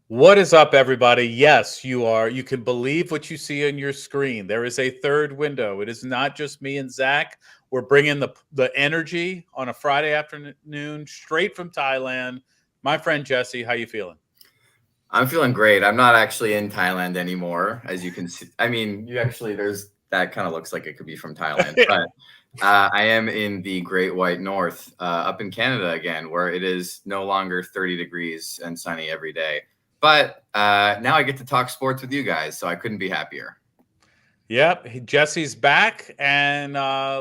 What is up, everybody? Yes, you are. You can believe what you see on your screen. There is a third window. It is not just me and Zach. We're bringing the energy on a Friday afternoon straight from Thailand. My friend Jesse, how you feeling? I'm feeling great. I'm not actually in Thailand anymore, as you can see. I mean, you actually there's that kind of looks like it could be from Thailand, but I am in the Great White North, up in Canada again, where it is no longer 30 degrees and sunny every day. But now I get to talk sports with you guys, so I couldn't be happier. Yep, Jesse's back, and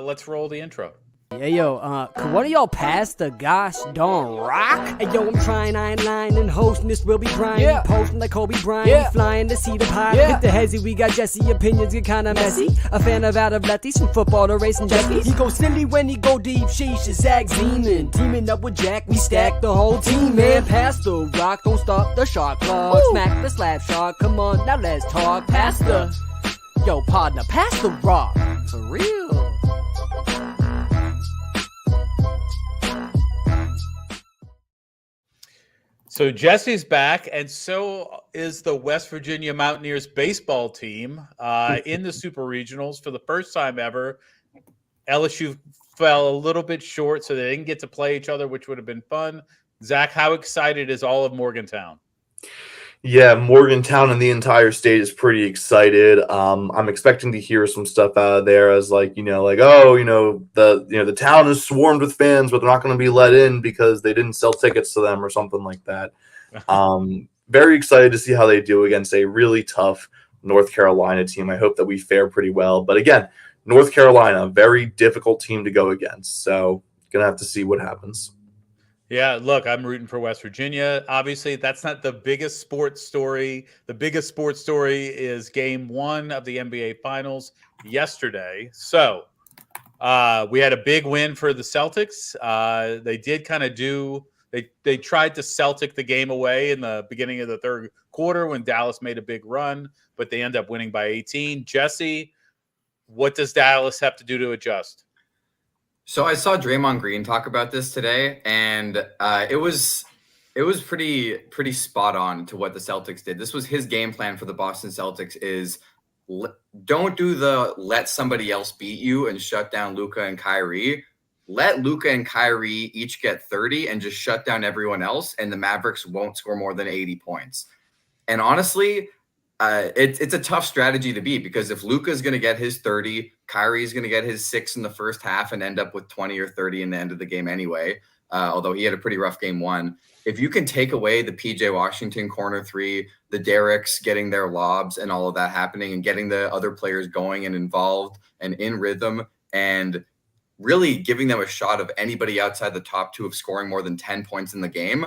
let's roll the intro. Hey yo, could one of y'all pass the gosh darn rock? Hey yo, I'm trying, I ain't lying, and hosting this will be Brian. Yeah. Posting like Kobe Bryant, Yeah. flying to see the pie. Yeah. With the hezzy, we got Jesse, opinions get kinda messy. A fan of out of lefties, from football to racing jackies. He goes silly when he go deep, sheesh, is Zach Zeman. Teaming up with Jack, we stack the whole team, man. Pass the rock, don't stop the shot clock. Woo. Smack the slap shot, come on, now let's talk. Pass the, yo partner, pass the rock, for real. So Jesse's back, and so is the West Virginia Mountaineers baseball team in the Super Regionals for the first time ever. LSU fell a little bit short, so they didn't get to play each other, which would have been fun. Zach, how excited is all of Morgantown? Yeah, Morgantown and the entire state is pretty excited. I'm expecting to hear some stuff out of there as the town is swarmed with fans, but they're not going to be let in because they didn't sell tickets to them or something like that. Very excited to see how they do against a really tough North Carolina team. I hope that we fare pretty well. But again, North Carolina, very difficult team to go against. So gonna have to see what happens. Yeah, look, I'm rooting for West Virginia. Obviously, that's not the biggest sports story. The biggest sports story is game one of the NBA Finals yesterday. So we had a big win for the Celtics. They did kind of they tried to Celtic the game away in the beginning of the third quarter when Dallas made a big run, but they end up winning by 18. Jesse, what does Dallas have to do to adjust? So I saw Draymond Green talk about this today, and it was pretty spot on to what the Celtics did. This was his game plan for the Boston Celtics: is don't do the let somebody else beat you and shut down Luka and Kyrie. Let Luka and Kyrie each get 30 and just shut down everyone else, and the Mavericks won't score more than 80 points. And honestly, it's a tough strategy to beat because if Luka's going to get his 30, Kyrie's going to get his 6 in the first half and end up with 20 or 30 in the end of the game anyway, although he had a pretty rough game one. If you can take away the PJ Washington corner three, the Derricks getting their lobs and all of that happening and getting the other players going and involved and in rhythm and really giving them a shot of anybody outside the top two of scoring more than 10 points in the game,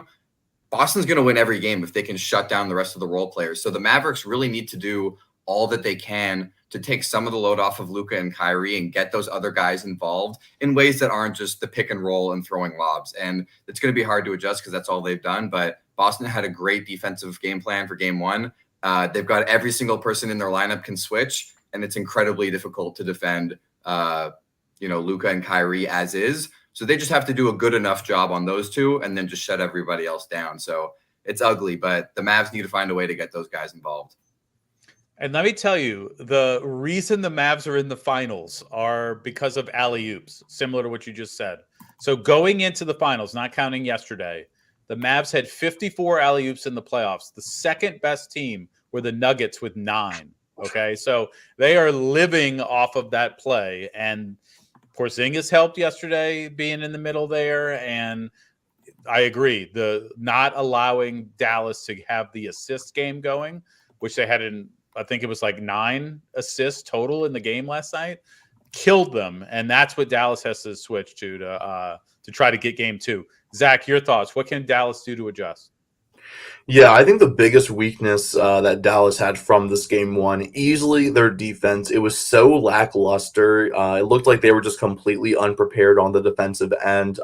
Boston's going to win every game if they can shut down the rest of the role players. So the Mavericks really need to do all that they can to take some of the load off of Luka and Kyrie and get those other guys involved in ways that aren't just the pick and roll and throwing lobs. And it's going to be hard to adjust because that's all they've done. But Boston had a great defensive game plan for game one. They've got every single person in their lineup can switch, and it's incredibly difficult to defend, Luka and Kyrie as is. So they just have to do a good enough job on those two and then just shut everybody else down. So it's ugly, but the Mavs need to find a way to get those guys involved. And let me tell you, the reason the Mavs are in the finals are because of alley-oops, similar to what you just said. So going into the finals, not counting yesterday, the Mavs had 54 alley-oops in the playoffs. The second best team were the Nuggets with 9. Okay, so they are living off of that play. And Porzingis helped yesterday being in the middle there. And I agree, the not allowing Dallas to have the assist game going, which they had in, I think it was like 9 assists total in the game last night, killed them. And that's what Dallas has to switch to try to get game 2. Zach, your thoughts. What can Dallas do to adjust? Yeah, I think the biggest weakness that Dallas had from this game one, easily their defense. It was so lackluster. It looked like they were just completely unprepared on the defensive end.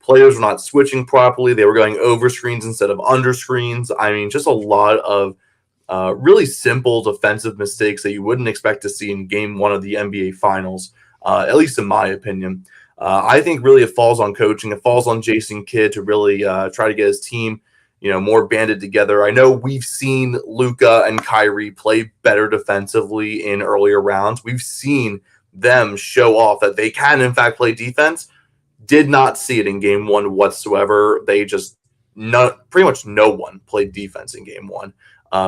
Players were not switching properly. They were going over screens instead of under screens. I mean, just a lot of really simple defensive mistakes that you wouldn't expect to see in game one of the NBA Finals, at least in my opinion. I think really it falls on coaching. It falls on Jason Kidd to really try to get his team more banded together. I know we've seen Luka and Kyrie play better defensively in earlier rounds. We've seen them show off that they can, in fact, play defense. Did not see it in game one whatsoever. They just pretty much no one played defense in game one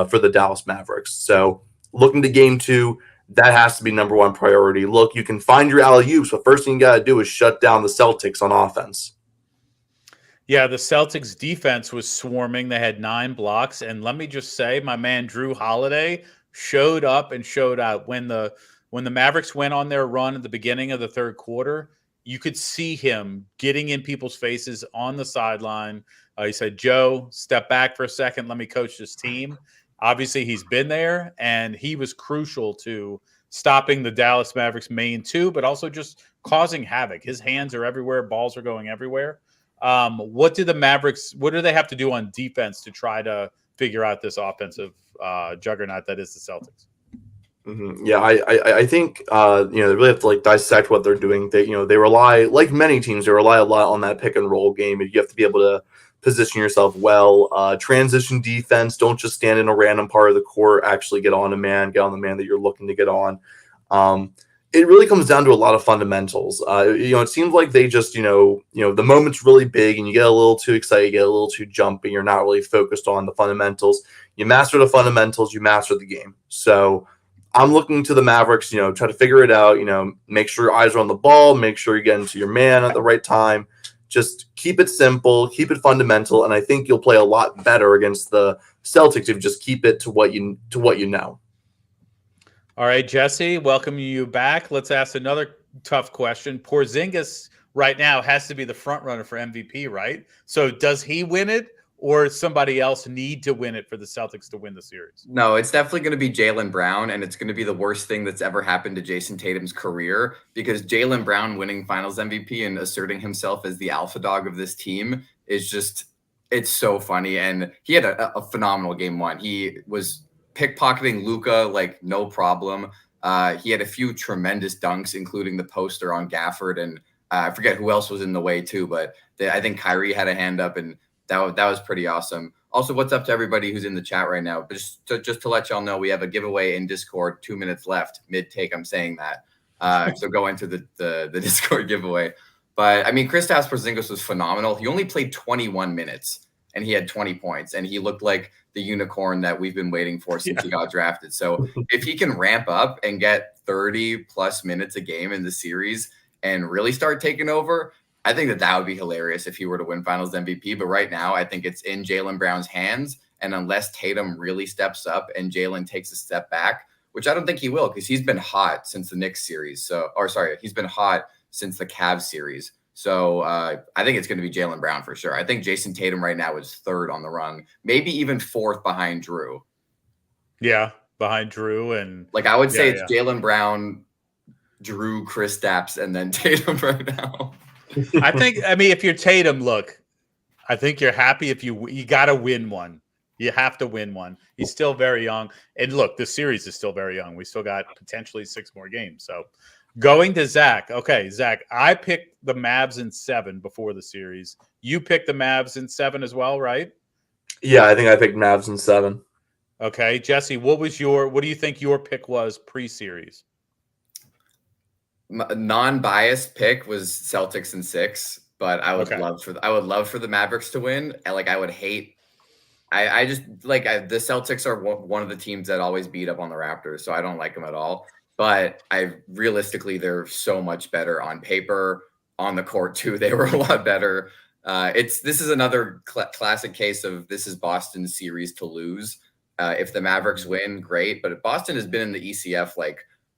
for the Dallas Mavericks. So looking to game two, that has to be number one priority. Look, you can find your alley-oops, but first thing you got to do is shut down the Celtics on offense. Yeah, the Celtics defense was swarming. They had 9 blocks. And let me just say, my man Drew Holiday showed up and showed out. When the Mavericks went on their run at the beginning of the third quarter, you could see him getting in people's faces on the sideline. He said, Joe, step back for a second. Let me coach this team. Obviously, he's been there, and he was crucial to stopping the Dallas Mavericks main two, but also just causing havoc. His hands are everywhere. Balls are going everywhere. What do they have to do on defense to try to figure out this offensive juggernaut that is the Celtics? Mm-hmm. Yeah, I think they really have to dissect what they're doing. They rely, like many teams, they rely a lot on that pick and roll game, and you have to be able to position yourself well. Transition defense, don't just stand in a random part of the court. Actually get on the man that you're looking to get on. It really comes down to a lot of fundamentals. It seems like they just, the moment's really big and you get a little too excited, you get a little too jumpy. You're not really focused on the fundamentals. You master the fundamentals, you master the game. So I'm looking to the Mavericks, try to figure it out, make sure your eyes are on the ball, make sure you get into your man at the right time. Just keep it simple, keep it fundamental, and I think you'll play a lot better against the Celtics if you just keep it to what you know. All right, Jesse, welcome you back. Let's ask another tough question. Porzingis right now has to be the front runner for MVP, right? So does he win it, or does somebody else need to win it for the Celtics to win the series? No, it's definitely going to be Jaylen Brown, and it's going to be the worst thing that's ever happened to Jason Tatum's career, because Jaylen Brown winning Finals MVP and asserting himself as the alpha dog of this team is just, it's so funny. And he had a phenomenal game one. He was pickpocketing Luka like no problem. He had a few tremendous dunks, including the poster on Gafford, and I forget who else was in the way too, but I think Kyrie had a hand up, and that was pretty awesome. Also, what's up to everybody who's in the chat right now? But just to let y'all know, we have a giveaway in Discord. 2 minutes left. Mid-take, I'm saying that. So go into the Discord giveaway. But, I mean, Kristaps Porzingis was phenomenal. He only played 21 minutes, and he had 20 points. And he looked like the unicorn that we've been waiting for since he got drafted. So if he can ramp up and get 30-plus minutes a game in the series and really start taking over, I think that would be hilarious if he were to win Finals MVP. But right now, I think it's in Jaylen Brown's hands. And unless Tatum really steps up and Jaylen takes a step back, which I don't think he will, because he's been hot since the Knicks series. He's been hot since the Cavs series. So I think it's going to be Jaylen Brown for sure. I think Jason Tatum right now is third on the run, maybe even fourth behind Drew. Yeah, behind Drew. And I would say it's Jaylen Brown, Drew, Kristaps, and then Tatum right now. If you're Tatum, look, I think you're happy if you got to win one. You have to win one. He's still very young. And look, the series is still very young. We still got potentially 6 more games. So going to Zach. Okay, Zach, I picked the Mavs in 7 before the series. You picked the Mavs in 7 as well, right? Yeah, I think I picked Mavs in 7. Okay, Jesse, what do you think your pick was pre-series? Non-biased pick was Celtics in 6, but I would love for the Mavericks to win. The Celtics are one of the teams that always beat up on the Raptors, so I don't like them at all. But realistically, they're so much better on paper. On the court too, they were a lot better. This is another classic case of this is Boston's series to lose. If the Mavericks win, great. But Boston has been in the ECF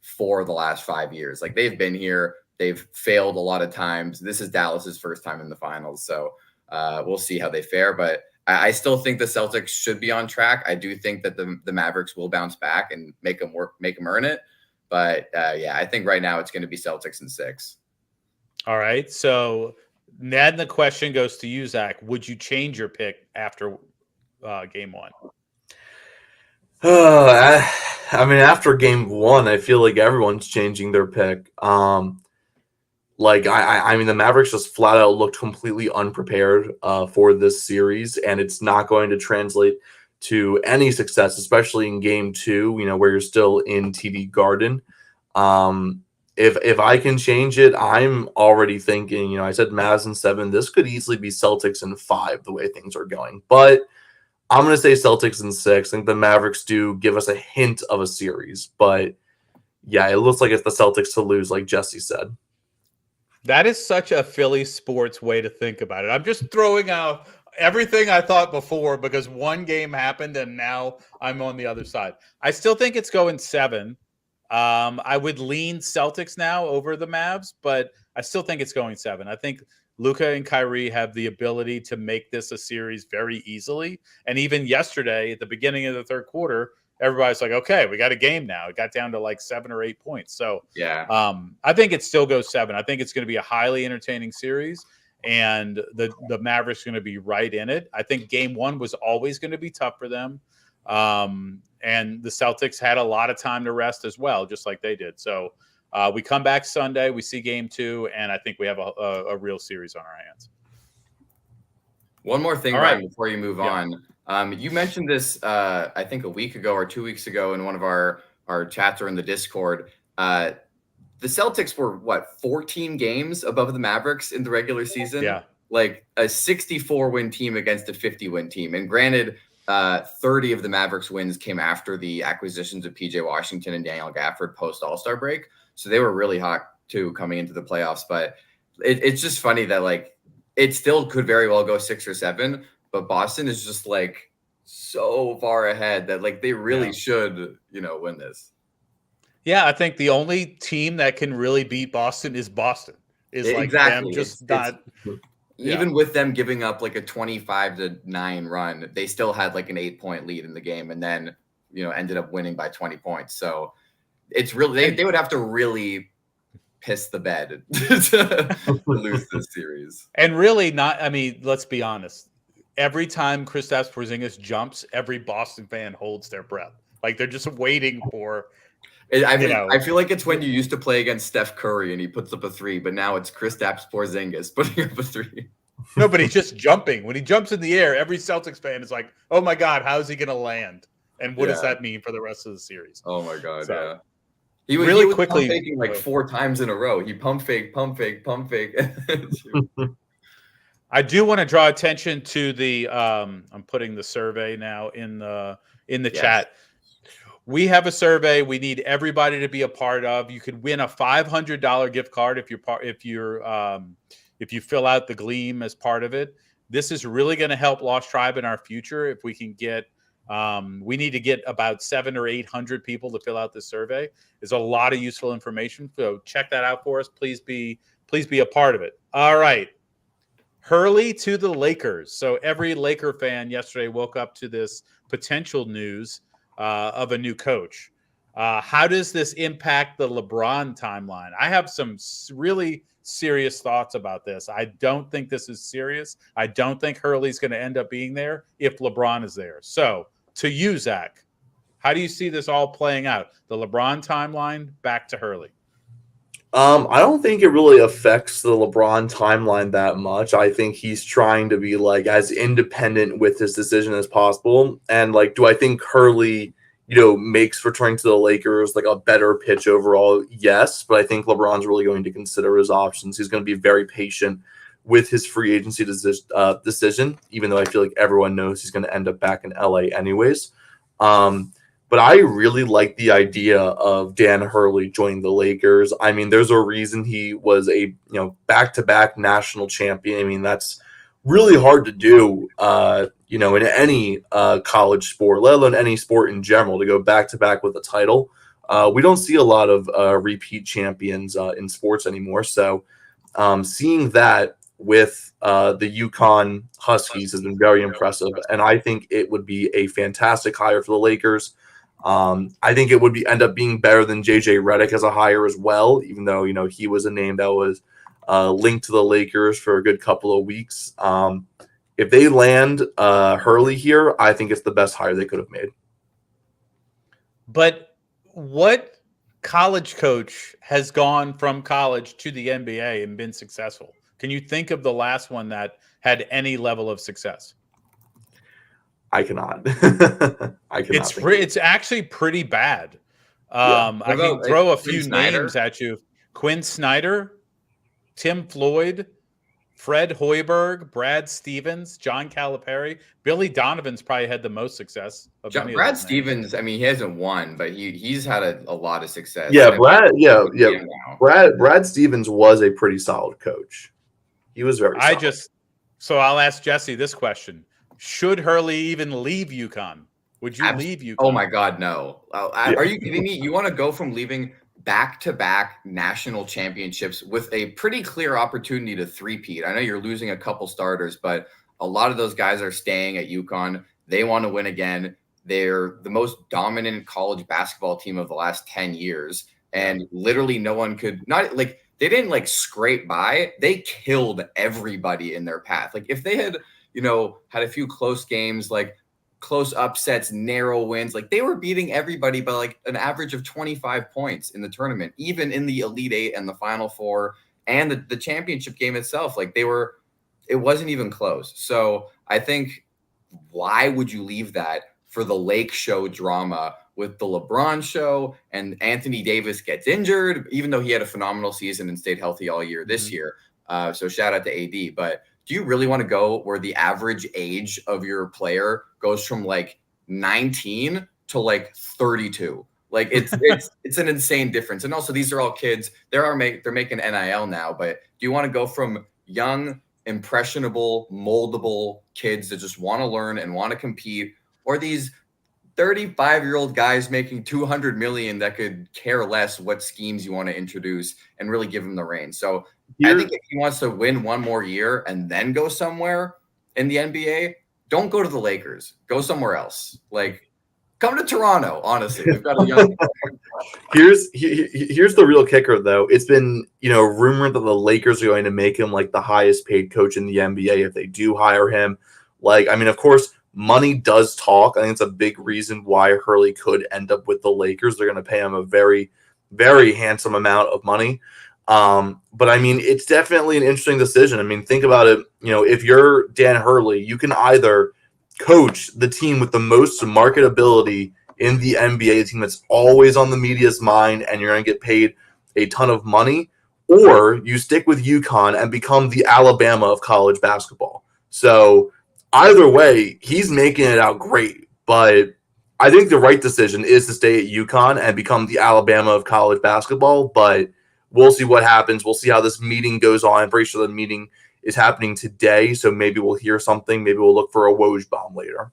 for the last 5 years. They've been here. They've failed a lot of times. This is Dallas's first time in the finals. So we'll see how they fare. But I still think the Celtics should be on track. I do think that the Mavericks will bounce back and make them earn it. But I think right now it's going to be Celtics in 6. All right. So then the question goes to you, Zach. Would you change your pick after game 1? After game 1, I feel like everyone's changing their pick. Like I mean, the Mavericks just flat out looked completely unprepared for this series, and it's not going to translate to any success, especially in Game 2. You know, where you're still in TD Garden. If I can change it, I'm already thinking. You know, I said Mavs in 7. This could easily be Celtics in 5, the way things are going. But I'm going to say Celtics in 6. I think the Mavericks do give us a hint of a series, but yeah, it looks like it's the Celtics to lose, like Jesse said. That is such a Philly sports way to think about it. I'm just throwing out everything I thought before because one game happened and now I'm on the other side. I still think it's going 7. I would lean Celtics now over the Mavs, but I still think it's going 7. I think Luka and Kyrie have the ability to make this a series very easily. And even yesterday at the beginning of the third quarter, everybody's like, okay, we got a game now. It got down to like 7 or 8 points. So Yeah. I think it still goes 7. I think it's going to be a highly entertaining series, and the Mavericks are going to be right in it. I think Game 1 was always going to be tough for them, and the Celtics had a lot of time to rest as well, just like they did. So we come back Sunday, we see Game 2, and I think we have a real series on our hands. One more thing, All Ryan, right. before you move Yeah. on. You mentioned this, I think, a week ago or 2 weeks ago in one of our chats or in the Discord. The Celtics were, 14 games above the Mavericks in the regular season? Yeah. Like a 64-win team against a 50-win team. And granted, 30 of the Mavericks wins came after the acquisitions of PJ Washington and Daniel Gafford post All-Star break. So they were really hot, too, coming into the playoffs. But it's just funny that, like, it still could very well go 6 or 7, but Boston is just like so far ahead that like they really should, win this. Yeah, I think the only team that can really beat Boston is Boston. Is like Exactly. them just not. Even with them giving up like a 25-9 run, they still had like an 8-point lead in the game, and then ended up winning by 20 points. So it's really they would have to really piss the bed to lose this series. And really not, I mean, let's be honest. Every time Kristaps Porzingis jumps, every Boston fan holds their breath. Like they're just waiting for I feel like it's when you used to play against Steph Curry and he puts up a 3, but now it's Kristaps Porzingis putting up a 3. No, but he's just jumping. When he jumps in the air, every Celtics fan is like, "Oh my God, how's he going to land? And what does that mean for the rest of the series?" Oh my God, So, yeah. He was quickly pump faking like 4 times in a row. He pump fake. I do want to draw attention to the I'm putting the survey now in the chat. We have a survey we need everybody to be a part of. You could win a $500 gift card if you fill out the Gleam as part of it. This is really going to help Lost Tribe in our future if we can get we need to get about 700 or 800 people to fill out this survey. There's a lot of useful information. So check that out for us. Please be a part of it. All right. Hurley to the Lakers. So every Laker fan yesterday woke up to this potential news of a new coach. How does this impact the LeBron timeline? I have some really serious thoughts about this. I don't think this is serious. I don't think Hurley's going to end up being there if LeBron is there. So to you, Zach, how do you see this all playing out? The LeBron timeline back to Hurley. I don't think it really affects the LeBron timeline that much. I think he's trying to be like as independent with his decision as possible. And like, do I think Hurley, makes returning to the Lakers like a better pitch overall? Yes, but I think LeBron's really going to consider his options. He's going to be very patient with his free agency decision, even though I feel like everyone knows he's going to end up back in LA anyways. But I really like the idea of Dan Hurley joining the Lakers. I mean, there's a reason he was a back-to-back national champion. I mean, that's really hard to do, in any college sport, let alone any sport in general, to go back-to-back with a title. We don't see a lot of repeat champions in sports anymore. So seeing that with the UConn Huskies has been very impressive. And I think it would be a fantastic hire for the Lakers. I think it would end up being better than JJ Redick as a hire as well, even though, he was a name that was linked to the Lakers for a good couple of weeks. If they land Hurley here, I think it's the best hire they could have made. But what college coach has gone from college to the NBA and been successful? Can you think of the last one that had any level of success? I cannot. I cannot. It's actually pretty bad. Yeah. I can about, throw a Quinn few Snyder? names at you. Quinn Snyder, Tim Floyd, Fred Hoiberg, Brad Stevens, John Calipari. Billy Donovan's probably had the most success of any of Brad those names. Stevens, I mean, he hasn't won, but he's had a lot of success. Yeah, I mean, Brad Stevens was a pretty solid coach. He was very solid. So I'll ask Jesse this question. Should Hurley even leave UConn? Would you leave UConn? Oh my God, no. Are you kidding me? You want to go from leaving back-to-back national championships with a pretty clear opportunity to three-peat. I know you're losing a couple starters, but a lot of those guys are staying at UConn. They want to win again. They're the most dominant college basketball team of the last 10 years. And literally no one could not like, they didn't like scrape by. They killed everybody in their path. Like if they had, had a few close games, like close upsets, narrow wins, like they were beating everybody by like an average of 25 points in the tournament, even in the Elite Eight and the Final Four and the championship game itself. Like it wasn't even close. So I think, why would you leave that for the Lake Show drama with the LeBron show and Anthony Davis gets injured, even though he had a phenomenal season and stayed healthy all year this year. So shout out to AD. But do you really want to go where the average age of your player goes from like 19 to like 32? Like it's an insane difference. And also these are all kids. They're making NIL now, but do you want to go from young, impressionable, moldable kids that just want to learn and want to compete, or these 35-year-old guys making $200 million that could care less what schemes you want to introduce and really give them the reins? So I think if he wants to win one more year and then go somewhere in the NBA, don't go to the Lakers. Go somewhere else. Like, come to Toronto, honestly. We've got a young Here's the real kicker, though. It's been, rumored that the Lakers are going to make him like the highest paid coach in the NBA if they do hire him. Like, I mean, of course, money does talk. I think it's a big reason why Hurley could end up with the Lakers. They're going to pay him a very, very handsome amount of money. But I mean, it's definitely an interesting decision. I mean, think about it. If you're Dan Hurley, you can either coach the team with the most marketability in the NBA, the team that's always on the media's mind, and you're going to get paid a ton of money, or you stick with UConn and become the Alabama of college basketball. So either way, he's making it out great. But I think the right decision is to stay at UConn and become the Alabama of college basketball. But we'll see what happens. We'll see how this meeting goes on. I'm pretty sure the meeting is happening today, so maybe we'll hear something. Maybe we'll look for a Woj bomb later.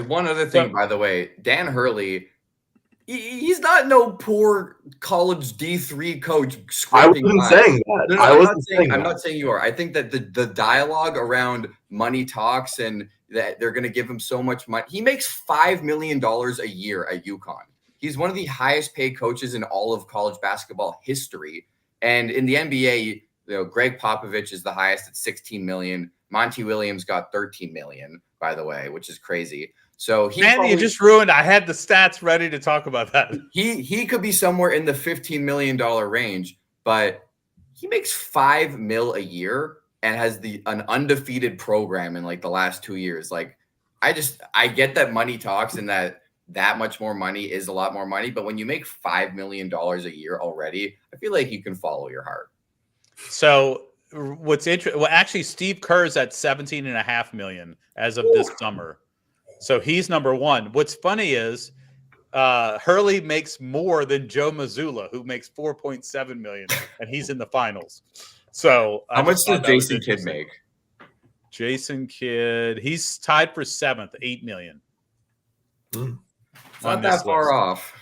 One other thing, by the way, Dan Hurley, he's not no poor college D3 coach. I wasn't saying that. No, I'm not saying you are. I think that the dialogue around money talks and that they're going to give him so much money. He makes $5 million a year at UConn. He's one of the highest paid coaches in all of college basketball history. And in the NBA, Greg Popovich is the highest at 16 million. Monty Williams got 13 million, by the way, which is crazy. So you just ruined. I had the stats ready to talk about that. He could be somewhere in the $15 million range, but he makes $5 million a year and has an undefeated program in like the last 2 years. Like, I get that money talks and that much more money is a lot more money, but when you make $5 million a year already, I feel like you can follow your heart. So what's interesting? Well, actually, Steve Kerr's at 17.5 million as of this summer. So he's number one. What's funny is Hurley makes more than Joe Mazzulla, who makes 4.7 million, and he's in the finals. So how much does Jason Kidd make? Jason Kidd, he's tied for 7th, 8 million. Not that far off.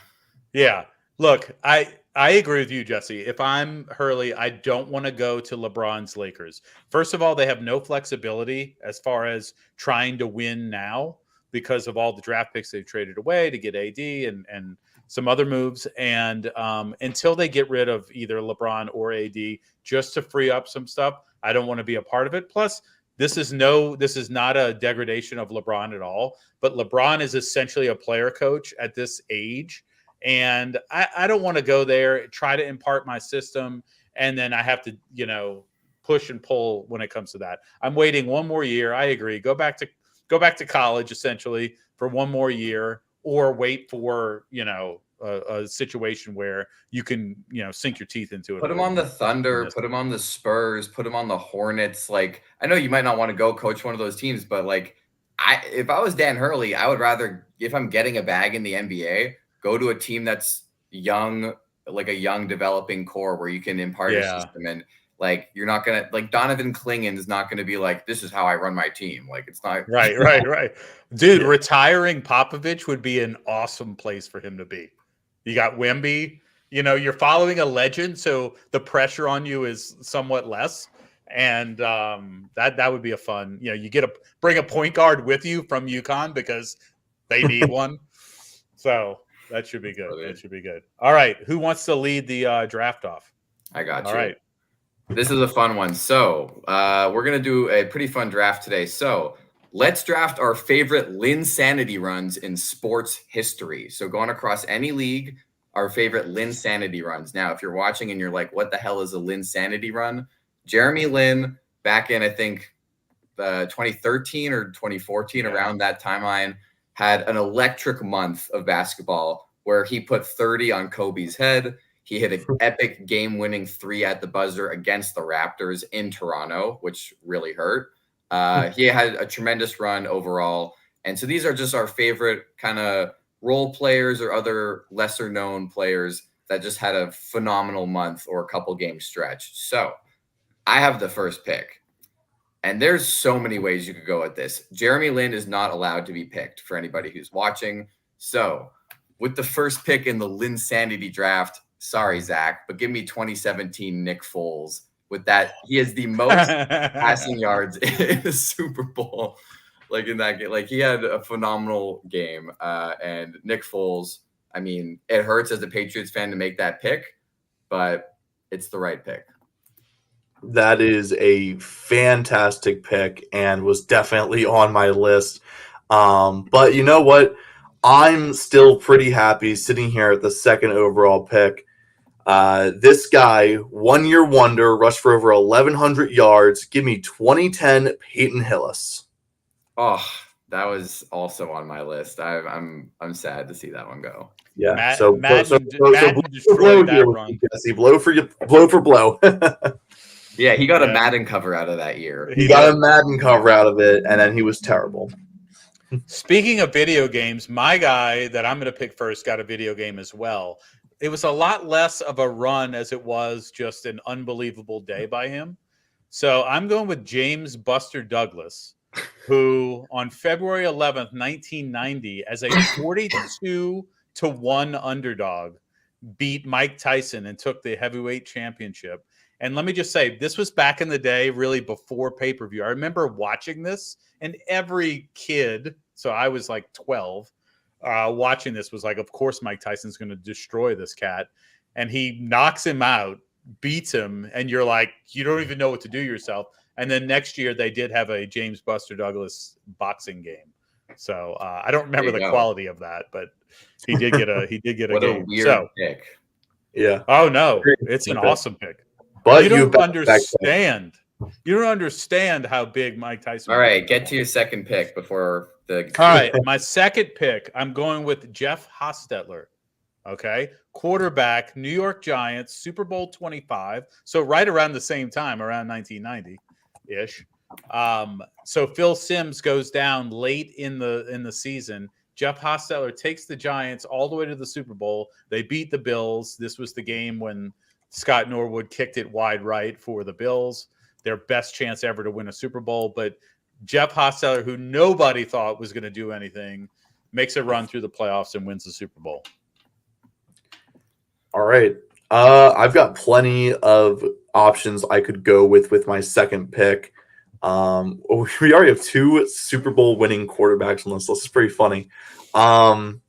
Yeah. Look, I agree with you, Jesse. If I'm Hurley, I don't want to go to LeBron's Lakers. First of all, they have no flexibility as far as trying to win now because of all the draft picks they've traded away to get AD and some other moves. And until they get rid of either LeBron or AD, just to free up some stuff, I don't want to be a part of it. Plus, this is not a degradation of LeBron at all, but LeBron is essentially a player coach at this age. And I don't want to go there, try to impart my system, and then I have to, push and pull when it comes to that. I'm waiting one more year. I agree. Go back to college essentially for one more year, or wait for, a situation where you can, sink your teeth into it. Put him on the Thunder, put him on the Spurs, put him on the Hornets. Like, I know you might not want to go coach one of those teams, but like, if I was Dan Hurley, I would rather, if I'm getting a bag in the NBA, go to a team that's young, like a young developing core where you can impart your system. And like, you're not going to, like, Donovan Clingan is not going to be like, this is how I run my team. Like, it's not. Right. Dude, retiring Popovich would be an awesome place for him to be. You got Wemby, you're following a legend, so the pressure on you is somewhat less. And that would be a fun, you bring a point guard with you from UConn because they need one. So that should be good. That should be good. All right. Who wants to lead the draft off? I got you. All right. This is a fun one. So we're going to do a pretty fun draft today. So let's draft our favorite Linsanity runs in sports history. So going across any league, our favorite Linsanity runs. Now, if you're watching and you're like, what the hell is a Linsanity run? Jeremy Lin, back in, I think, 2013 or 2014, around that timeline, had an electric month of basketball where he put 30 on Kobe's head. He hit an epic game-winning 3 at the buzzer against the Raptors in Toronto, which really hurt. He had a tremendous run overall. And so these are just our favorite kind of role players or other lesser-known players that just had a phenomenal month or a couple game stretch. So I have the first pick. And there's so many ways you could go at this. Jeremy Lin is not allowed to be picked for anybody who's watching. So with the first pick in the Linsanity draft, sorry, Zach, but give me 2017 Nick Foles. With that, he has the most passing yards in the Super Bowl. Like in that game, like he had a phenomenal game. And Nick Foles, I mean, it hurts as a Patriots fan to make that pick, but it's the right pick. That is a fantastic pick and was definitely on my list. But you know what? I'm still pretty happy sitting here at the second overall pick. This guy, one-year wonder, rushed for over 1,100 yards. Give me 2010 Peyton Hillis. Oh, that was also on my list. I'm sad to see that one go. Yeah. Madden blow destroyed that run. Jesse, blow for blow. Yeah, he got a Madden cover out of that year. He got a Madden cover out of it, and then he was terrible. Speaking of video games, my guy that I'm going to pick first got a video game as well. It was a lot less of a run as it was just an unbelievable day by him. So I'm going with James Buster Douglas, who on February 11th, 1990, as a 42-1 underdog, beat Mike Tyson and took the heavyweight championship. And let me just say, this was back in the day, really before pay-per-view. I remember watching this, and every kid, so I was like 12, watching this was like, of course Mike Tyson's going to destroy this cat. And he knocks him out, beats him, and you're like, you don't even know what to do yourself. And then next year they did have a James Buster Douglas boxing game. So I don't remember the quality of that, but he did get a what game. A weird pick. Yeah. Oh no, it's an awesome pick. But you don't understand. You don't understand how big Mike Tyson. All right, get to your second pick before the. All right, my second pick. I'm going with Jeff Hostetler. Okay, quarterback, New York Giants, Super Bowl 25. So right around the same time, around 1990-ish. So Phil Simms goes down late in the season. Jeff Hostetler takes the Giants all the way to the Super Bowl. They beat the Bills. This was the game when Scott Norwood kicked it wide right for the Bills, their best chance ever to win a Super Bowl. But Jeff Hostetler, who nobody thought was going to do anything, makes a run through the playoffs and wins the Super Bowl. All right. I've got plenty of options I could go with my second pick. We already have 2 Super Bowl winning quarterbacks on this list. It's pretty funny. I'm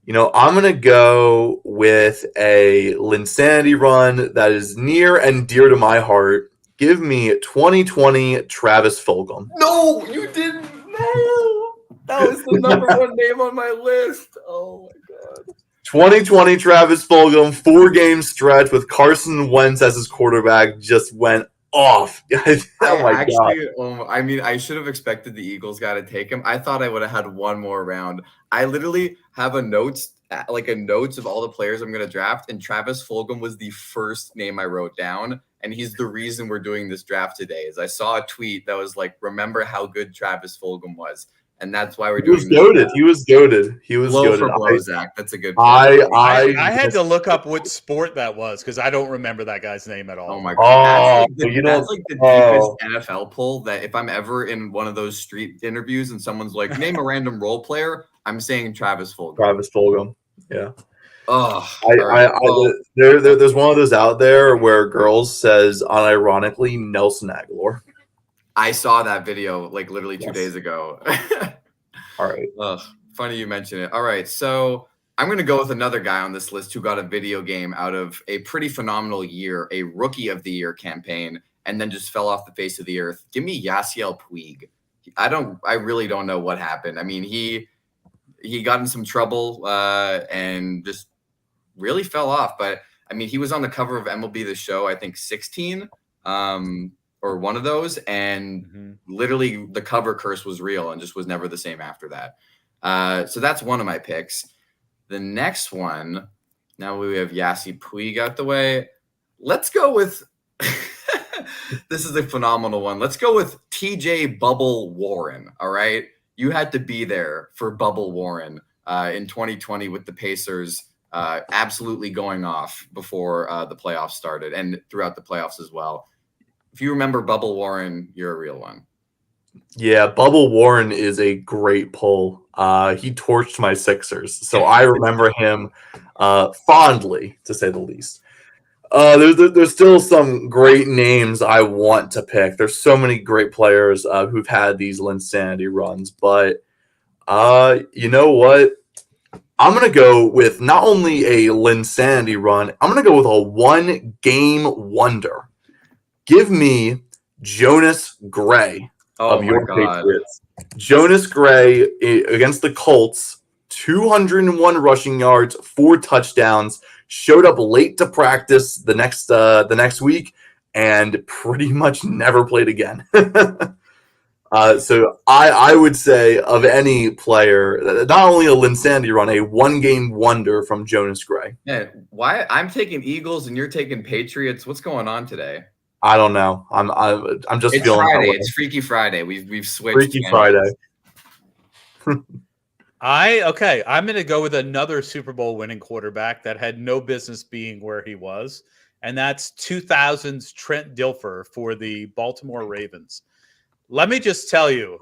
going to go with a Linsanity run that is near and dear to my heart. Give me 2020 Travis Fulgham. No, you didn't. No. That was the number one name on my list. Oh my god. 2020 Travis Fulgham 4-game stretch with Carson Wentz as his quarterback just went off. I mean, I should have expected the Eagles guy to take him. I thought I would have had one more round. I literally have a notes of all the players I'm going to draft, and Travis Fulgham was the first name I wrote down, and he's the reason we're doing this draft today. Is I saw a tweet that was like, "Remember how good Travis Fulgham was." And that's why we're doing this. He was goaded. He was low goaded. for blow, Zach. That's a good point. I had to look up what sport that was because I don't remember that guy's name at all. Oh my god. That's like the deepest NFL pull that if I'm ever in one of those street interviews and someone's like, name a random role player, I'm saying Travis Fulgham. Travis Fulgham. Yeah. Oh, there's one of those out there where girls says unironically Nelson Aguilar. I saw that video like literally 2 days ago. All right. Funny you mention it. All right. So I'm going to go with another guy on this list who got a video game out of a pretty phenomenal year, a rookie of the year campaign, and then just fell off the face of the earth. Give me Yasiel Puig. I really don't know what happened. I mean, he got in some trouble and just really fell off. But I mean, he was on the cover of MLB The Show, I think 16. Or one of those, and literally the cover curse was real and just was never the same after that. So that's one of my picks. The next one, now we have Yasi Puig out the way. Let's go with this is a phenomenal one. Let's go with TJ Bubble Warren. All right. You had to be there for Bubble Warren in 2020 with the Pacers absolutely going off before the playoffs started and throughout the playoffs as well. If you remember Bubble Warren, you're a real one. Yeah, Bubble Warren is a great pull. He torched my Sixers, so I remember him fondly, to say the least. There's still some great names I want to pick. There's so many great players who've had these Linsanity runs, but you know what? I'm going to go with not only a Linsanity run, I'm going to go with a one-game wonder. Give me Jonas Gray of your Patriots. Jonas Gray against the Colts, 201 rushing yards, 4 touchdowns, showed up late to practice the next week, and pretty much never played again. So I would say of any player, not only a Linsanity run, a one-game wonder from Jonas Gray. Yeah, why I'm taking Eagles and you're taking Patriots? What's going on today? I don't know. I'm just it's feeling Friday. It's Freaky Friday. We've switched. Freaky Friday. I'm going to go with another Super Bowl winning quarterback that had no business being where he was, and that's 2000's Trent Dilfer for the Baltimore Ravens. Let me just tell you,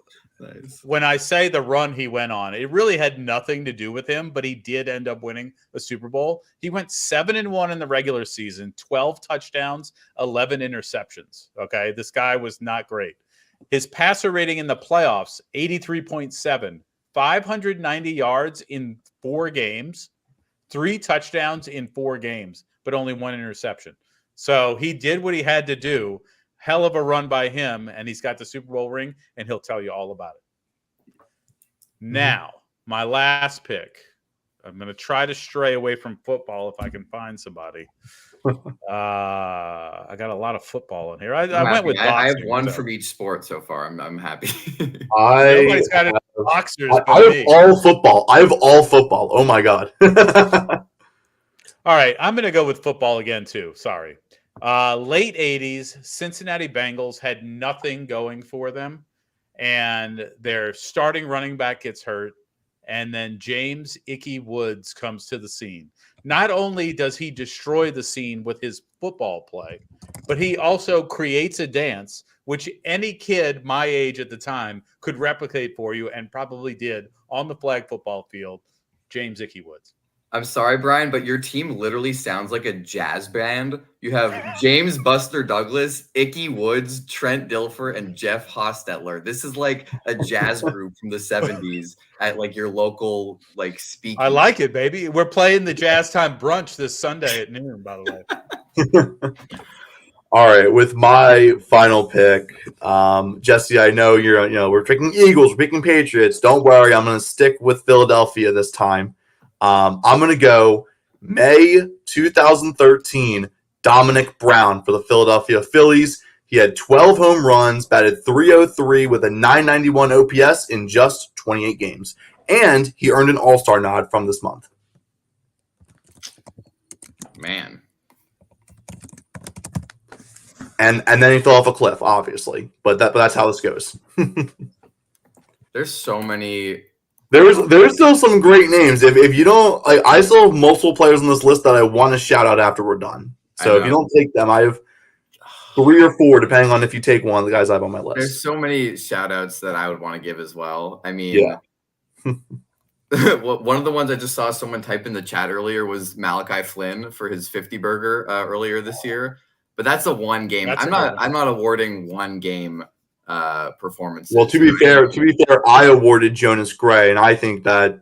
when I say the run he went on, it really had nothing to do with him, but he did end up winning a Super Bowl. He went 7-1 in the regular season, 12 touchdowns, 11 interceptions. Okay, this guy was not great. His passer rating in the playoffs, 83.7, 590 yards in 4 games, 3 touchdowns in 4 games, but only 1 interception. So he did what he had to do. Hell of a run by him, and he's got the Super Bowl ring, and he'll tell you all about it. Now, my last pick. I'm going to try to stray away from football if I can find somebody. I got a lot of football in here. I went with boxing. I have one from each sport so far. I'm happy. Nobody's got any boxers. I have all football. Oh, my God. All right, I'm going to go with football again, too. Sorry. Late 80s, Cincinnati Bengals had nothing going for them, and their starting running back gets hurt, and then James Ickey Woods comes to the scene. Not only does he destroy the scene with his football play, but he also creates a dance, which any kid my age at the time could replicate for you, and probably did on the flag football field. James Ickey Woods. I'm sorry, Brian, but your team literally sounds like a jazz band. You have James Buster Douglas, Ickey Woods, Trent Dilfer, and Jeff Hostetler. This is like a jazz group from the 70s at like your local like speaking. I like it, baby. We're playing the Jazz Time brunch this Sunday at noon, by the way. All right, with my final pick, Jesse, I know we're picking Eagles, we're picking Patriots. Don't worry, I'm going to stick with Philadelphia this time. I'm going to go May 2013, Dominic Brown for the Philadelphia Phillies. He had 12 home runs, batted .303 with a .991 OPS in just 28 games, and he earned an All-Star nod from this month. Man. And then he fell off a cliff, obviously. But that's how this goes. There's so many. There's still some great names. If you don't, I still have multiple players on this list that I want to shout out after we're done. So if you don't take them, I have 3 or 4, depending on if you take one of the guys I have on my list. There's so many shout outs that I would want to give as well. I mean, yeah. One of the ones I just saw someone type in the chat earlier was Malachi Flynn for his 50 burger earlier this year. But that's a one game. I'm not awarding one game performances. Well, to be fair, I awarded Jonas Gray, and I think that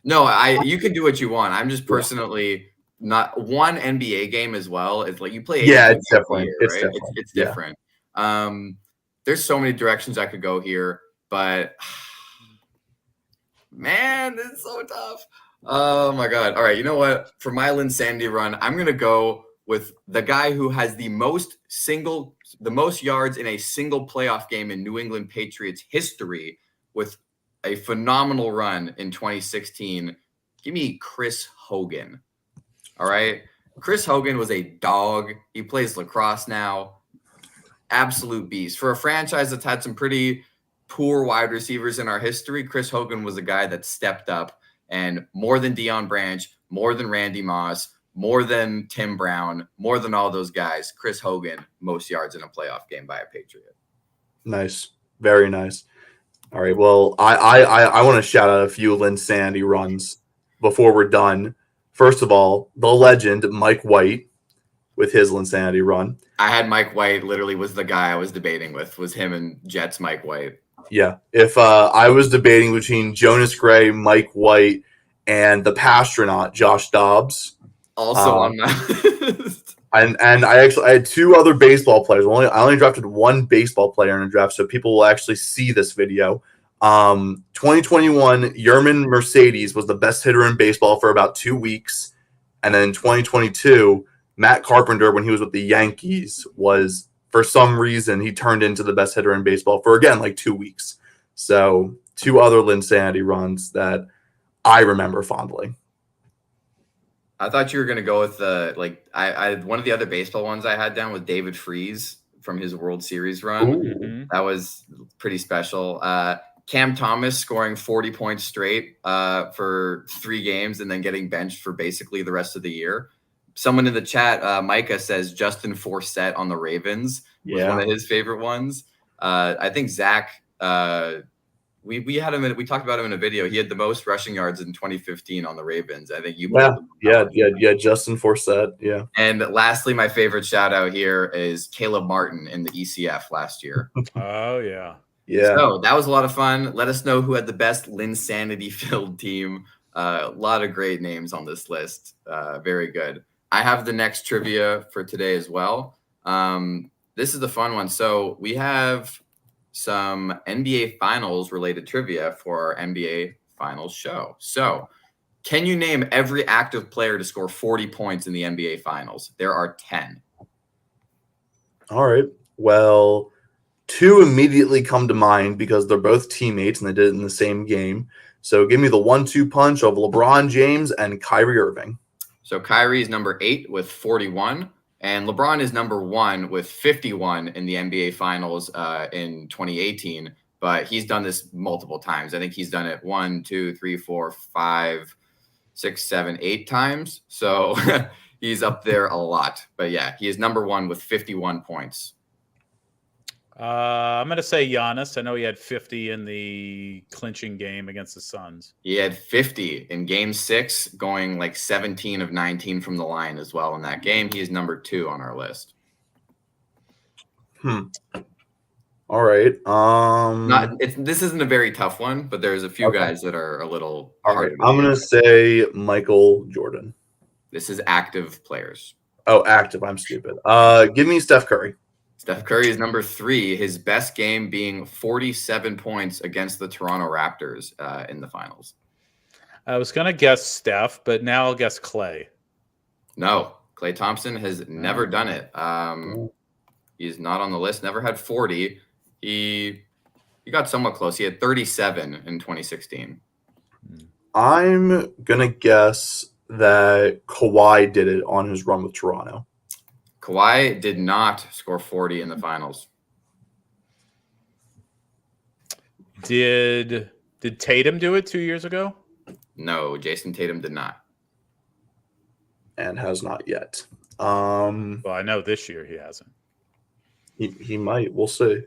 you can do what you want. I'm just personally not one NBA game as well. It's like you play. It's different. Year, right? It's different. There's so many directions I could go here, but man, this is so tough. Oh my god! All right, you know what? For my Linsanity run, I'm gonna go with the guy who has the most yards in a single playoff game in New England Patriots history with a phenomenal run in 2016. Give me Chris Hogan. All right. Chris Hogan was a dog. He plays lacrosse now. Absolute beast. For a franchise that's had some pretty poor wide receivers in our history, Chris Hogan was a guy that stepped up, and more than Deion Branch, more than Randy Moss, more than Tim Brown, more than all those guys, Chris Hogan, most yards in a playoff game by a Patriot. Nice. Very nice. All right. Well, I want to shout out a few Linsanity runs before we're done. First of all, the legend Mike White with his Linsanity run. I had Mike White, literally was the guy I was debating with, was him and Jets Mike White. Yeah. If I was debating between Jonas Gray, Mike White, and the Pastronaut, Josh Dobbs. Also on that list. And I had 2 other baseball players. I only drafted 1 baseball player in a draft, so people will actually see this video. 2021, Yerman Mercedes was the best hitter in baseball for about 2 weeks. And then in 2022, Matt Carpenter, when he was with the Yankees, was, for some reason, he turned into the best hitter in baseball for, again, like 2 weeks. So 2 other Linsanity runs that I remember fondly. I thought you were going to go with I one of the other baseball ones I had down with David Freese from his World Series run. Ooh. That was pretty special. Cam Thomas scoring 40 points straight for 3 games and then getting benched for basically the rest of the year. Someone in the chat, Micah, says Justin Forsett on the Ravens was one of his favorite ones. I think Zach, we had him. We talked about him in a video. He had the most rushing yards in 2015 on the Ravens. I think you. Yeah. Justin Forsett. Yeah. And lastly, my favorite shout out here is Caleb Martin in the ECF last year. Oh yeah. Yeah. So that was a lot of fun. Let us know who had the best Linsanity filled team. A lot of great names on this list. Very good. I have the next trivia for today as well. This is the fun one. So we have some NBA Finals related trivia for our NBA Finals show. So can you name every active player to score 40 points in the NBA Finals? There are 10. All right. Well, 2 immediately come to mind because they're both teammates and they did it in the same game. So give me the 1-2 punch of LeBron James and Kyrie Irving. So Kyrie is number 8 with 41. And LeBron is number 1 with 51 in the NBA Finals in 2018. But he's done this multiple times. I think he's done it 1, 2, 3, 4, 5, 6, 7, 8 times. So he's up there a lot. But yeah, he is number 1 with 51 points. I'm going to say Giannis. I know he had 50 in the clinching game against the Suns. He had 50 in game 6, going like 17 of 19 from the line as well in that game. He is number 2 on our list. All right. This isn't a very tough one, but there's a few guys that are a little harder. I'm going to say Michael Jordan. This is active players. Oh, active. I'm stupid. Give me Steph Curry. Steph Curry is number 3, his best game being 47 points against the Toronto Raptors in the finals. I was going to guess Steph, but now I'll guess Clay. No, Klay Thompson has never done it. He's not on the list, never had 40. He got somewhat close. He had 37 in 2016. I'm going to guess that Kawhi did it on his run with Toronto. Kawhi did not score 40 in the finals. Did Tatum do it 2 years ago? No, Jason Tatum did not. And has not yet. Well, I know this year he hasn't. He might. We'll see.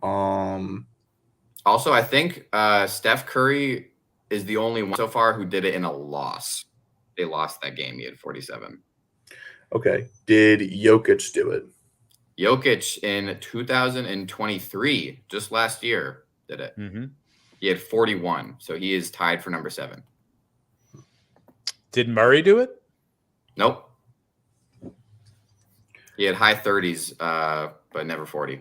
Also, I think Steph Curry is the only one so far who did it in a loss. They lost that game. He had 47. Okay. Did Jokic do it? Jokic in 2023, just last year, did it. Mm-hmm. He had 41, so he is tied for number 7. Did Murray do it? Nope. He had high 30s, but never 40.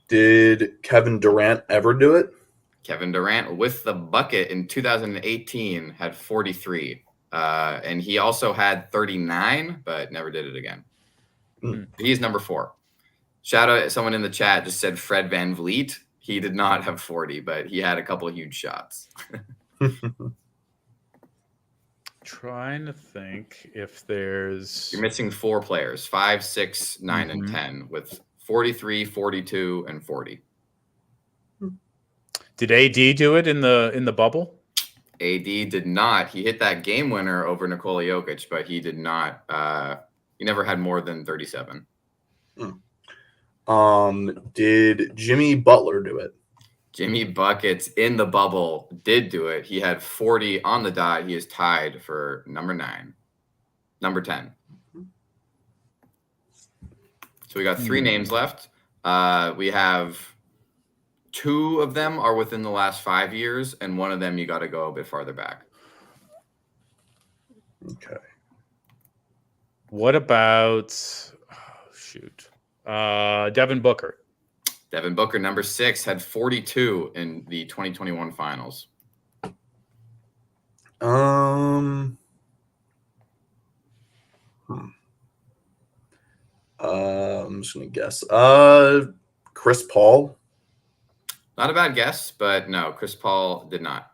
Did Kevin Durant ever do it? Kevin Durant with the bucket in 2018 had 43. And he also had 39, but never did it again. He's number 4. Shout out someone in the chat just said Fred VanVleet. He did not have 40, but he had a couple of huge shots. Trying to think if there's... You're missing 4 players, 5, 6, 9, and 10 with 43, 42, and 40. Did AD do it in the bubble? AD did not. He hit that game winner over Nikola Jokic, but he did not. He never had more than 37. Did Jimmy Butler do it? Jimmy Buckets in the bubble did do it. He had 40 on the dot. He is tied for number 10. So we got 3 names left. We have 2 of them are within the last 5 years, and one of them you got to go a bit farther back. Okay. What about Devin Booker? Devin Booker, number 6, had 42 in the 2021 finals. I'm just gonna guess. Chris Paul. Not a bad guess, but no, Chris Paul did not.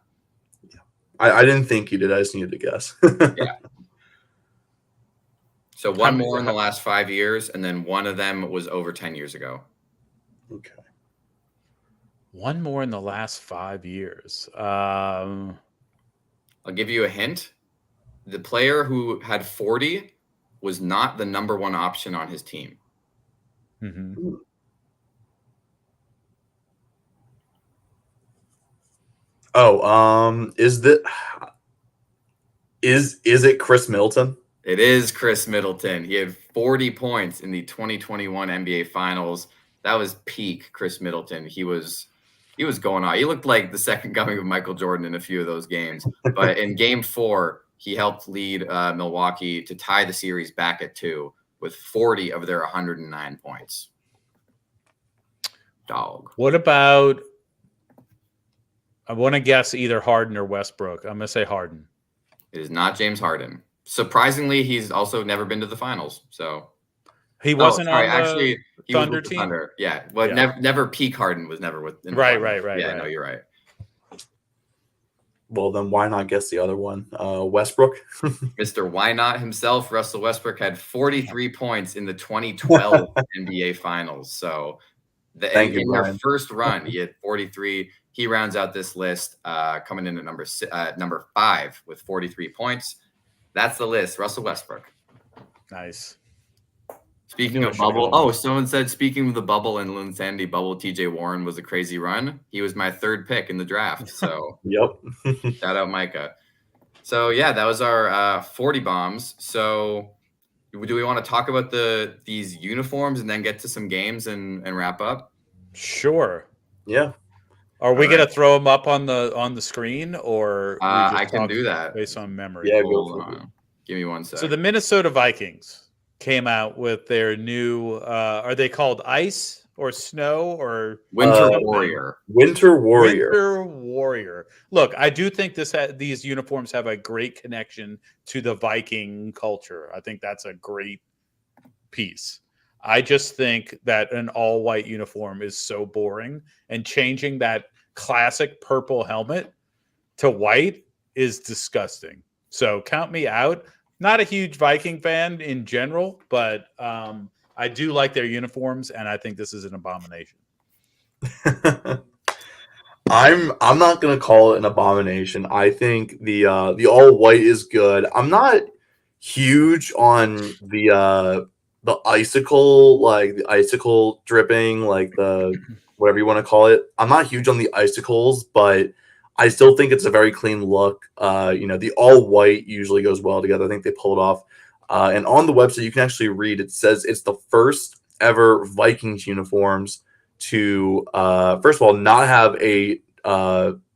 I didn't think he did. I just needed to guess. Yeah. So one more in the last 5 years, and then one of them was over 10 years ago. Okay. One more in the last 5 years. I'll give you a hint. The player who had 40 was not the number 1 option on his team. Mm-hmm. Oh, is it Chris Middleton? It is Chris Middleton. He had 40 points in the 2021 NBA Finals. That was peak Chris Middleton. He was going on. He looked like the second coming of Michael Jordan in a few of those games. But in Game 4, he helped lead Milwaukee to tie the series back at 2 with 40 of their 109 points. Dog. What about? I want to guess either Harden or Westbrook. I'm going to say Harden. It is not James Harden. Surprisingly, he's also never been to the finals. So he wasn't on the actually he Thunder was with the team? Thunder. Yeah, but Yeah. Never peak Harden was never with. in the Right. finals. Yeah, Right. no, you're right. Well, then why not guess the other one? Westbrook. Mr. Why Not himself, Russell Westbrook, had 43 points in the 2012 NBA Finals. So Thank you, in their Brian. first run, he had 43. He rounds out this list, coming in at number 5 with 43 points. That's the list. Russell Westbrook. Nice. Speaking I of should've bubble, gone. someone said speaking of the bubble and Lynn Sandy bubble, TJ Warren was a crazy run. He was my 3rd pick in the draft. So Yep. shout out Micah. So yeah, that was our 40 bombs. So do we want to talk about these uniforms and then get to some games and wrap up? Sure. Yeah. Are we All going right. to throw them up on the screen, or we just I can talk do that. based on memory? Yeah, Hold go for it. on. Give me one sec. So the Minnesota Vikings, came out with their new. Are they called Ice or Snow or Winter Uh, Warrior. Winter Warrior. Winter Warrior? Look, I do think these uniforms have a great connection to the Viking culture. I think that's a great piece. I just think that an all-white uniform is so boring, and changing that classic purple helmet to white is disgusting. So count me out. Not a huge Viking fan in general, but I do like their uniforms, and I think this is an abomination. I'm not gonna call it an abomination. I think the all white is good. I'm not huge on the icicle, like the icicle dripping, like the whatever you want to call it. I'm not huge on the icicles, but I still think it's a very clean look. The all white usually goes well together. I think they pulled off. And on the website, you can actually read. It says it's the first ever Vikings uniforms to first of all not have a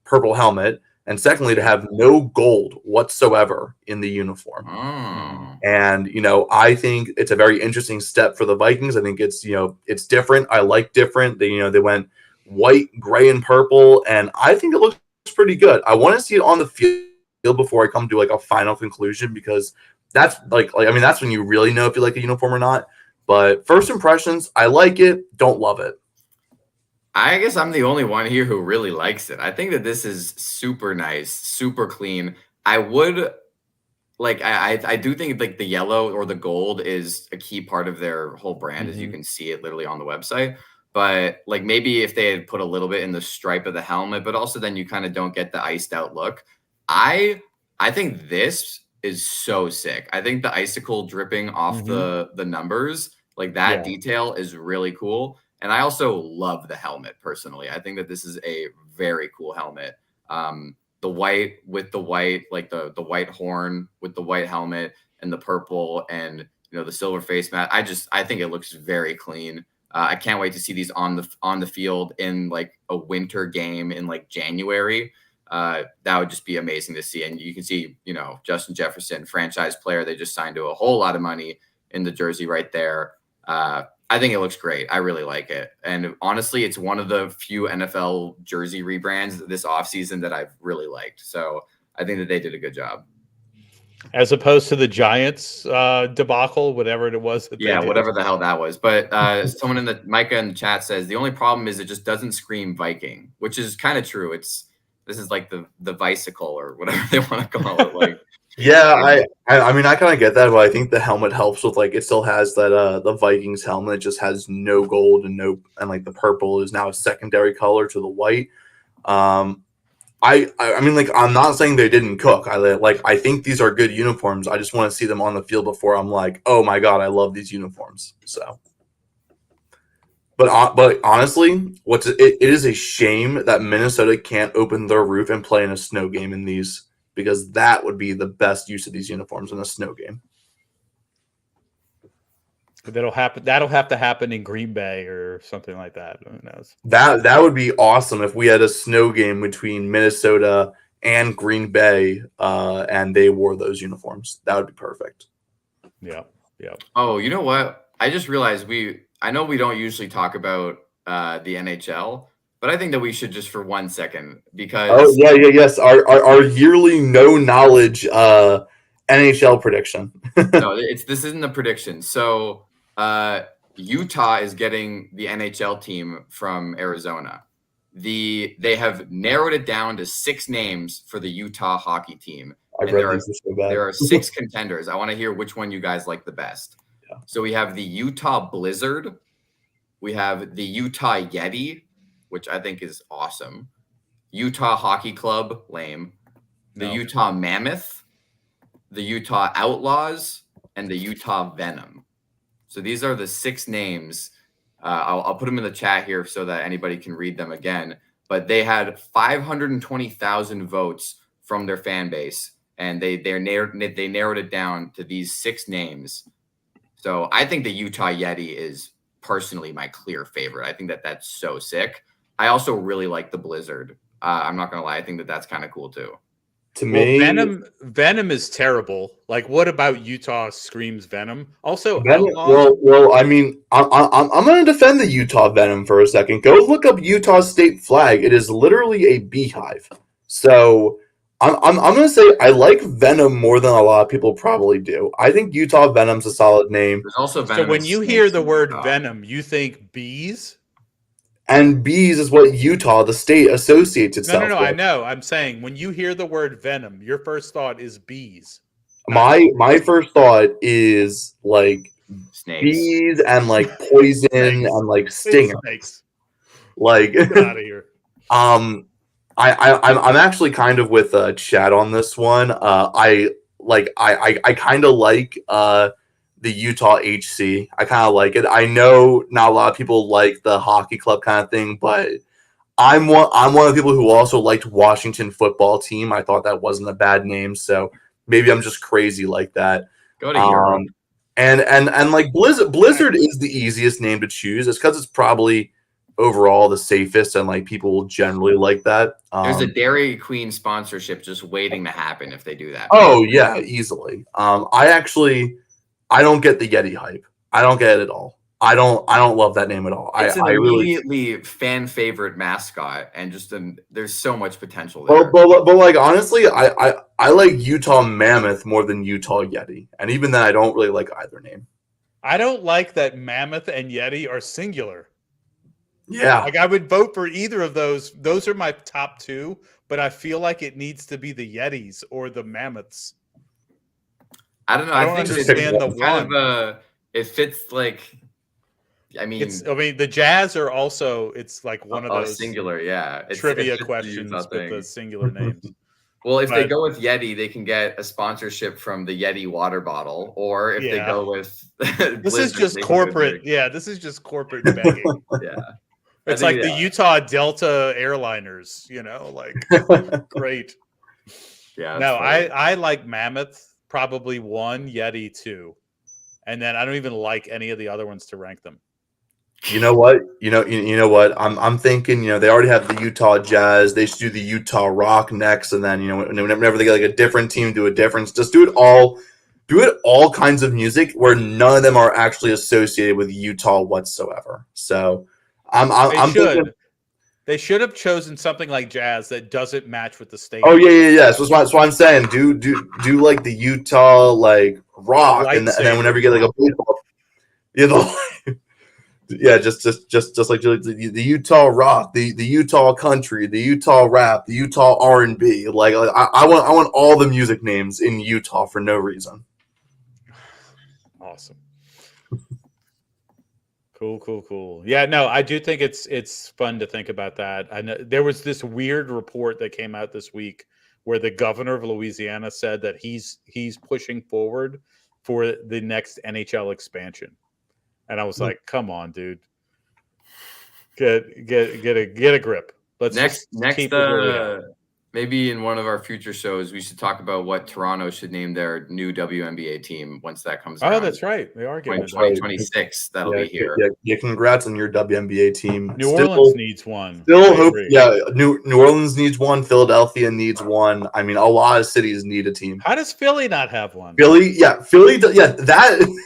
purple helmet, and secondly to have no gold whatsoever in the uniform. Oh. And I think it's a very interesting step for the Vikings. I think it's it's different. I like different. They went white, gray, and purple, and I think it looks pretty good. I want to see it on the field before I come to like a final conclusion, because that's that's when you really know if you like a uniform or not. But first impressions, I like it. Don't love it. I guess I'm the only one here who really likes it. I think that this is super nice, super clean. I would I do think like the yellow or the gold is a key part of their whole brand, as you can see it literally on the website. But like maybe if they had put a little bit in the stripe of the helmet, but also then you kind of don't get the iced out look. I think this is so sick. I think the icicle dripping off the numbers, like that detail is really cool. And I also love the helmet personally. I think that this is a very cool helmet. The white with the white, like the white horn with the white helmet and the purple and the silver face mat. I think it looks very clean. I can't wait to see these on the field in like a winter game in like January. That would just be amazing to see. And you can see, Justin Jefferson, franchise player, they just signed to a whole lot of money in the jersey right there. I think it looks great. I really like it. And honestly, it's one of the few NFL jersey rebrands this offseason that I've really liked. So I think that they did a good job. As opposed to the Giants debacle, whatever it was. Whatever the hell that was. But someone in the Micah in the chat says the only problem is it just doesn't scream Viking, which is kind of true. This is like the Vicicle or whatever they want to call it. Like, yeah, I mean I kind of get that, but I think the helmet helps with like it still has that the Vikings helmet. It just has no gold and like the purple is now a secondary color to the white. I mean like I'm not saying they didn't cook. I think these are good uniforms. I just want to see them on the field before I'm like, oh my god, I love these uniforms. So. But honestly, it is a shame that Minnesota can't open their roof and play in a snow game in these, because that would be the best use of these uniforms in a snow game. That'll happen. That'll have to happen in Green Bay or something like that. Who knows? That would be awesome if we had a snow game between Minnesota and Green Bay, and they wore those uniforms. That would be perfect. Yeah. Oh, you know what? I just realized I know we don't usually talk about the NHL, but I think that we should just for 1 second, because yes, our yearly no knowledge NHL prediction. No, this isn't a prediction. So Utah is getting the NHL team from Arizona. They have narrowed it down to 6 names for the Utah hockey team. There are 6 contenders. I want to hear which one you guys like the best. Yeah. So we have the Utah Blizzard. We have the Utah Yeti, which I think is awesome. Utah Hockey Club, lame. The Utah Mammoth, the Utah Outlaws, and the Utah Venom. So these are the 6 names. I'll put them in the chat here so that anybody can read them again. But they had 520,000 votes from their fan base, and they narrowed it down to these 6 names. So I think the Utah Yeti is personally my clear favorite. I think that that's so sick. I also really like the Blizzard. I'm not gonna lie, I think that that's kind of cool too. To Well, me, Venom is terrible. Like, what about Utah screams Venom? Also, Venom. Outlaws. Well. I mean, I'm going to defend the Utah Venom for a second. Go look up Utah's state flag. It is literally a beehive. So I'm going to say I like Venom more than a lot of people probably do. I think Utah Venom's a solid name. There's also So when venomous you snakes hear the in word Utah. Venom, you think bees? And bees is what Utah, the state, associates itself No. with. I know. I'm saying when you hear the word Venom, your first thought is bees. My first thought is like Snakes. bees and like poison Snakes. and like It's stinger. snakes. Like Get out of here. I'm actually kind of with Chad on this one. I kind of like the Utah HC. I kind of like it. I know not a lot of people like the hockey club kind of thing, but I'm one of the people who also liked Washington football team. I thought that wasn't a bad name, so maybe I'm just crazy like that. Go to Europe. And like Blizzard is the easiest name to choose. It's because it's probably overall the safest, and like people will generally like that. There's a Dairy Queen sponsorship just waiting to happen if they do that. Oh yeah, easily. I don't get the Yeti hype. I don't get it at all. I don't love that name at all. It's an I really immediately fan favorite mascot, and just there's so much potential there. but like honestly, I like Utah Mammoth more than Utah Yeti, and even then, I don't really like either name. I don't like that Mammoth and Yeti are singular. Yeah, Like I would vote for either of those. Those are my top two, but I feel like it needs to be the Yetis or the Mammoths. I don't know. I I don't think understand it's the kind one. of it fits like. I mean, the Jazz are also. It's like one of those singular, yeah. trivia it's the questions Utah with the thing. singular names. Well, if they But- go with Yeti, they can get a sponsorship from the Yeti water bottle, or if they Yeah. go with This is Blizzard, just they can go corporate. their- Yeah, this is just corporate begging. Yeah, It's I think like the that- Utah Delta Airliners. Like great. yeah. No, it's funny. I like Mammoth probably 1, Yeti 2, and then I don't even like any of the other ones to rank them. You know what? You know what? I'm thinking. They already have the Utah Jazz. They should do the Utah Rock next, and then whenever they get like a different team, do a difference. Just do it all. Do it all kinds of music where none of them are actually associated with Utah whatsoever. So I'm should. thinking. They should have chosen something like Jazz that doesn't match with the state. Oh yeah. So that's what I'm saying. Do like the Utah like rock, and then whenever you get like a baseball, yeah, just like the Utah rock, the Utah country, the Utah rap, the Utah R&B. Like I want all the music names in Utah for no reason. Awesome. Cool. Yeah, no, I do think it's fun to think about that. I know there was this weird report that came out this week where the governor of Louisiana said that he's pushing forward for the next NHL expansion. And I was like, "Come on, dude. Get a grip. Let's next keep it where we are." maybe in one of our future shows we should talk about what Toronto should name their new WNBA team once that comes Oh, around. that's right. They are getting it. 2026. That'll be here. Yeah, congrats on your WNBA team. New Orleans needs one. Still I hope. agree. Yeah, New Orleans needs one. Philadelphia needs one. I mean, a lot of cities need a team. How does Philly not have one? Philly. That.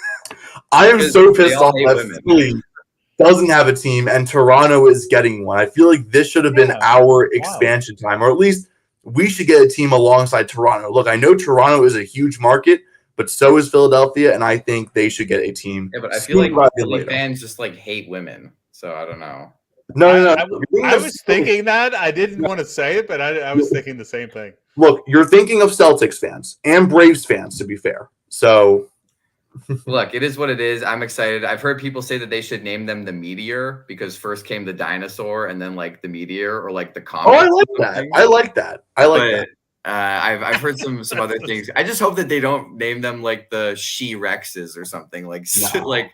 I am Because so they pissed all off hate that women. Philly doesn't have a team and Toronto is getting one. I feel like this should have been Yeah. our expansion time, or at least we should get a team alongside Toronto. Look, I know Toronto is a huge market, but so is Philadelphia, and I think they should get a team. Yeah, but I feel sooner like rather than Philly later. fans just like hate women. So I don't know. No. I was thinking that. I didn't want to say it, but I was thinking the same thing. Look, you're thinking of Celtics fans and Braves fans, to be fair. So Look, it is what it is. I'm excited. I've heard people say that they should name them the Meteor because first came the dinosaur and then like the meteor or like the comet. I like that. I like that. I've heard some other things. I just hope that they don't name them like the She-Rexes or something like No. like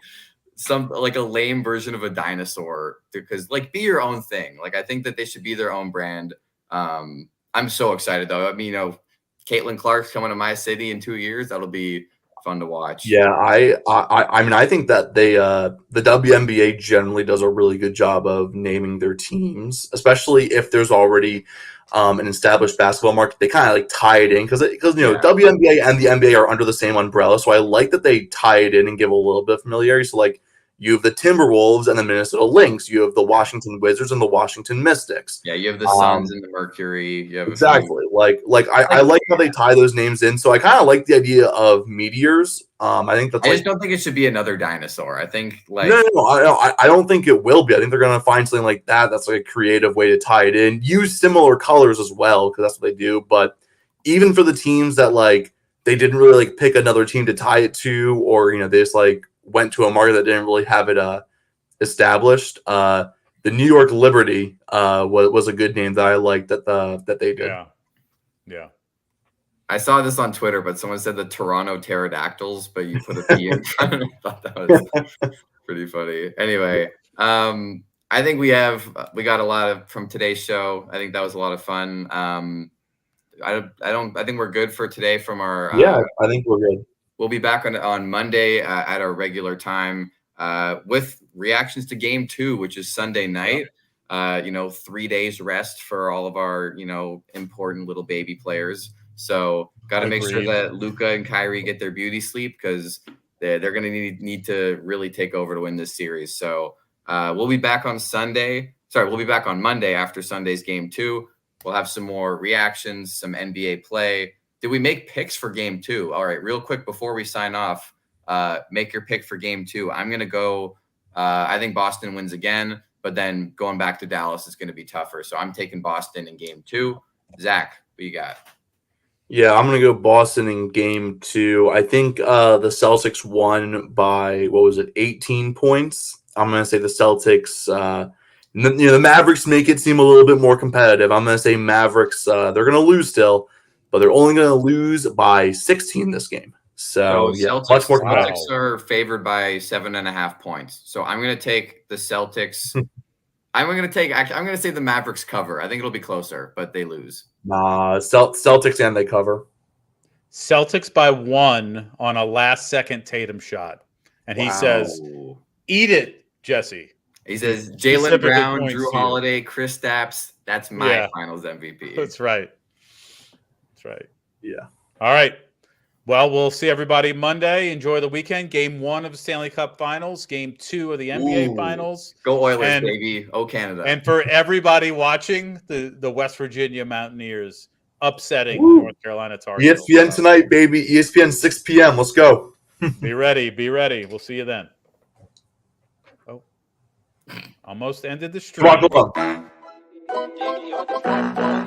a lame version of a dinosaur, because like be your own thing. Like I think that they should be their own brand. I'm so excited though. I mean, Caitlin Clark's coming to my city in 2 years. That'll be fun to watch. Yeah, I mean, I think that the WNBA generally does a really good job of naming their teams, especially if there's already an established basketball market. They kind of like tie it in because WNBA and the NBA are under the same umbrella. So I like that they tie it in and give a little bit of familiarity. So like you have the Timberwolves and the Minnesota Lynx, you have the Washington Wizards and the Washington Mystics. Yeah, you have the Suns and the Mercury. You have exactly. I like how they tie those names in. So I kind of like the idea of meteors. I think that's. I just don't think it should be another dinosaur. I think like no, I don't think it will be. I think they're gonna find something like that. That's like a creative way to tie it in. Use similar colors as well because that's what they do. But even for the teams that like they didn't really like pick another team to tie it to, or they just like went to a market that didn't really have it established. The New York Liberty was a good name that I liked that they did. Yeah. I saw this on Twitter, but someone said the Toronto Pterodactyls, but you put a P in front of it. I thought that was pretty funny. Anyway, I think we got a lot of from today's show. I think that was a lot of fun. I think we're good for today from our. I think we're good. We'll be back on Monday at our regular time with reactions to Game 2, which is Sunday night. 3 days rest for all of our important little baby players. So got to make sure that Luka and Kyrie get their beauty sleep because they're going to need to really take over to win this series. So we'll be back on Sunday. Sorry, we'll be back on Monday after Sunday's Game 2. We'll have some more reactions, some NBA play. Did we make picks for Game 2? All right, real quick before we sign off, make your pick for Game 2. I'm going to go. I think Boston wins again, but then going back to Dallas is going to be tougher. So I'm taking Boston in Game 2. Zach, what you got? Yeah, I'm going to go Boston in Game 2. I think the Celtics won by, 18 points. I'm going to say the Celtics, the Mavericks make it seem a little bit more competitive. I'm going to say Mavericks, they're going to lose still, but they're only going to lose by 16 this game. So, Celtics, much more competitive. Celtics are favored by 7.5 points. So I'm going to take the Celtics. I'm going to say the Mavericks cover. I think it'll be closer, but they lose. Nah, Celtics and they cover. Celtics by 1 on a last-second Tatum shot. And he says, eat it, Jesse. He says, Jaylen Brown, Drew Holiday, Chris Stapps. That's my finals MVP. That's right. Yeah. All right. Well, we'll see everybody Monday. Enjoy the weekend. Game 1 of the Stanley Cup Finals. Game 2 of the NBA Finals. Go Oilers, baby. Oh, Canada. And for everybody watching, the West Virginia Mountaineers upsetting North Carolina Tar Heels. ESPN tonight, baby. ESPN 6 p.m. Let's go. Be ready. We'll see you then. Oh, almost ended the stream. Come on.